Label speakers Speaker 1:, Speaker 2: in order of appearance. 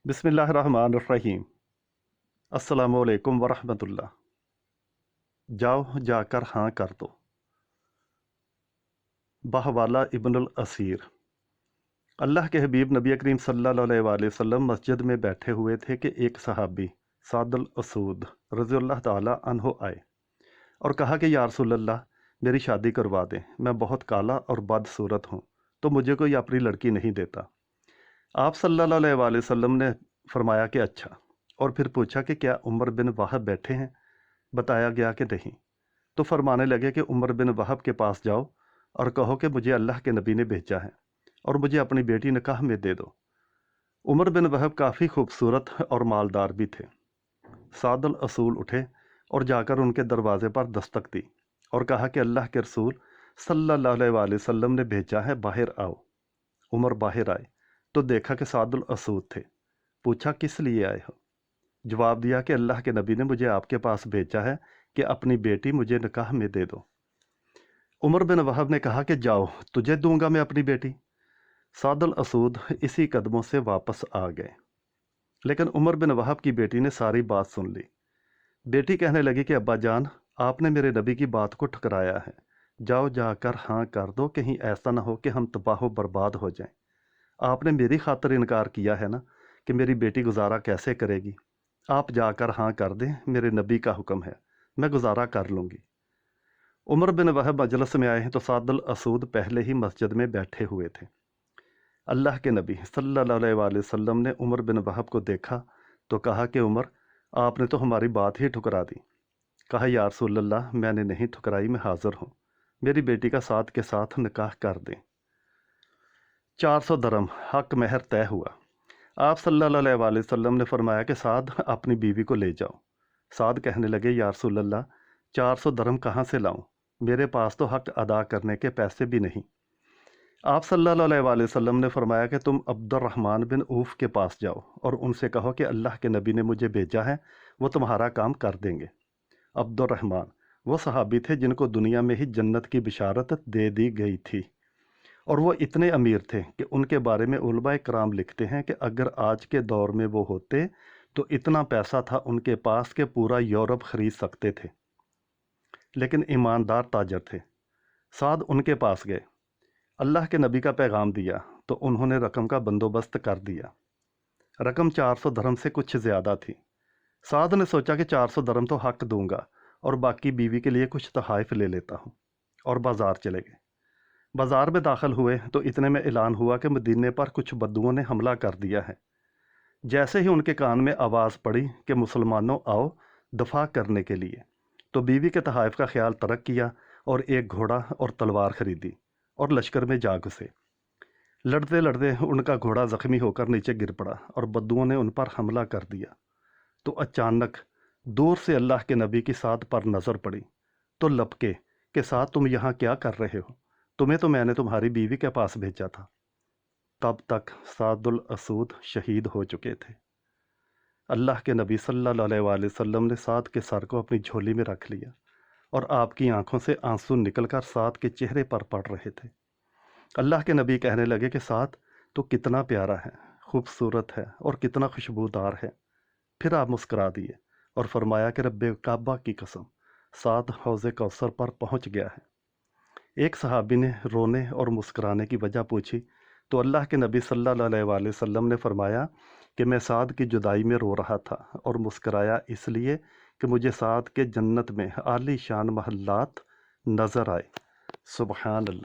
Speaker 1: بسم اللہ الرحمن الرحیم۔ السلام علیکم ورحمۃ اللہ۔ جاؤ جا کر ہاں کر دو۔ بہوالا ابن الاسیر۔ اللہ کے حبیب نبی کریم صلی اللہ علیہ وآلہ وسلم مسجد میں بیٹھے ہوئے تھے کہ ایک صحابی سعد الاسود رضی اللہ تعالی عنہ آئے اور کہا کہ یا رسول اللہ، میری شادی کروا دیں، میں بہت کالا اور بدصورت ہوں تو مجھے کوئی اپنی لڑکی نہیں دیتا۔ آپ صلی اللہ علیہ وآلہ وسلم نے فرمایا کہ اچھا، اور پھر پوچھا کہ کیا عمر بن وہب بیٹھے ہیں؟ بتایا گیا کہ نہیں۔ تو فرمانے لگے کہ عمر بن وہب کے پاس جاؤ اور کہو کہ مجھے اللہ کے نبی نے بھیجا ہے اور مجھے اپنی بیٹی نکاح میں دے دو۔ عمر بن وہب کافی خوبصورت اور مالدار بھی تھے۔ سعد الاسول اٹھے اور جا کر ان کے دروازے پر دستک دی اور کہا کہ اللہ کے رسول صلی اللہ علیہ وآلہ وسلم نے بھیجا ہے، باہر آؤ۔ عمر باہر آئے تو دیکھا کہ سعد الاسود تھے۔ پوچھا کس لیے آئے ہو؟ جواب دیا کہ اللہ کے نبی نے مجھے آپ کے پاس بھیجا ہے کہ اپنی بیٹی مجھے نکاح میں دے دو۔ عمر بن وہب نے کہا کہ جاؤ، تجھے دوں گا میں اپنی بیٹی۔ سعد الاسود اسی قدموں سے واپس آ گئے، لیکن عمر بن وہب کی بیٹی نے ساری بات سن لی۔ بیٹی کہنے لگی کہ ابا جان، آپ نے میرے نبی کی بات کو ٹھکرایا ہے، جاؤ جا کر ہاں کر دو، کہیں ایسا نہ ہو کہ ہم تباہ و برباد ہو جائیں۔ آپ نے میری خاطر انکار کیا ہے نا کہ میری بیٹی گزارا کیسے کرے گی؟ آپ جا کر ہاں کر دیں، میرے نبی کا حکم ہے، میں گزارا کر لوں گی۔ عمر بن وہب مجلس میں آئے تو سعد الاسود پہلے ہی مسجد میں بیٹھے ہوئے تھے۔ اللہ کے نبی صلی اللہ علیہ وآلہ وسلم نے عمر بن وہب کو دیکھا تو کہا کہ عمر، آپ نے تو ہماری بات ہی ٹھکرا دی۔ کہا یا رسول اللہ، میں نے نہیں ٹھکرائی، میں حاضر ہوں، میری بیٹی کا سعد کے ساتھ نکاح کر دیں۔ 400 درم حق مہر طے ہوا۔ آپ صلی اللہ علیہ وآلہ وسلم نے فرمایا کہ سعد، اپنی بیوی کو لے جاؤ۔ سعد کہنے لگے یا رسول اللہ، 400 درم کہاں سے لاؤں؟ میرے پاس تو حق ادا کرنے کے پیسے بھی نہیں۔ آپ صلی اللہ علیہ وآلہ وسلم نے فرمایا کہ تم عبد الرحمن بن عوف کے پاس جاؤ اور ان سے کہو کہ اللہ کے نبی نے مجھے بھیجا ہے، وہ تمہارا کام کر دیں گے۔ عبد الرحمن وہ صحابی تھے جن کو دنیا میں ہی جنت کی بشارت دے دی گئی تھی، اور وہ اتنے امیر تھے کہ ان کے بارے میں علماء کرام لکھتے ہیں کہ اگر آج کے دور میں وہ ہوتے تو اتنا پیسہ تھا ان کے پاس کہ پورا یورپ خرید سکتے تھے، لیکن ایماندار تاجر تھے۔ سعد ان کے پاس گئے، اللہ کے نبی کا پیغام دیا تو انہوں نے رقم کا بندوبست کر دیا۔ رقم 400 درہم سے کچھ زیادہ تھی۔ سعد نے سوچا کہ 400 درہم تو حق دوں گا اور باقی بیوی کے لیے کچھ تحائف لے لیتا ہوں، اور بازار چلے گئے۔ بازار میں داخل ہوئے تو اتنے میں اعلان ہوا کہ مدینے پر کچھ بدوؤں نے حملہ کر دیا ہے۔ جیسے ہی ان کے کان میں آواز پڑی کہ مسلمانوں آؤ دفاع کرنے کے لیے، تو بیوی کے تحائف کا خیال ترک کیا اور ایک گھوڑا اور تلوار خریدی اور لشکر میں جا گھسے۔ لڑتے لڑتے ان کا گھوڑا زخمی ہو کر نیچے گر پڑا اور بدوؤں نے ان پر حملہ کر دیا۔ تو اچانک دور سے اللہ کے نبی کی سعد پر نظر پڑی تو لپکے کہ سعد، تم یہاں کیا کر رہے ہو؟ تمہیں تو میں نے تمہاری بیوی کے پاس بھیجا تھا۔ تب تک سعد الاسود شہید ہو چکے تھے۔ اللہ کے نبی صلی اللہ علیہ وآلہ وسلم نے سعد کے سر کو اپنی جھولی میں رکھ لیا اور آپ کی آنکھوں سے آنسو نکل کر سعد کے چہرے پر پڑ رہے تھے۔ اللہ کے نبی کہنے لگے کہ سعد، تو کتنا پیارا ہے، خوبصورت ہے اور کتنا خوشبودار ہے۔ پھر آپ مسکرا دیے اور فرمایا کہ رب کعبہ کی قسم، سعد حوض کوثر پر پہنچ گیا ہے۔ ایک صحابی نے رونے اور مسکرانے کی وجہ پوچھی تو اللہ کے نبی صلی اللہ علیہ وآلہ وسلم نے فرمایا کہ میں سعد کی جدائی میں رو رہا تھا اور مسکرایا اس لیے کہ مجھے سعد کے جنت میں عالی شان محلات نظر آئے۔ سبحان اللہ۔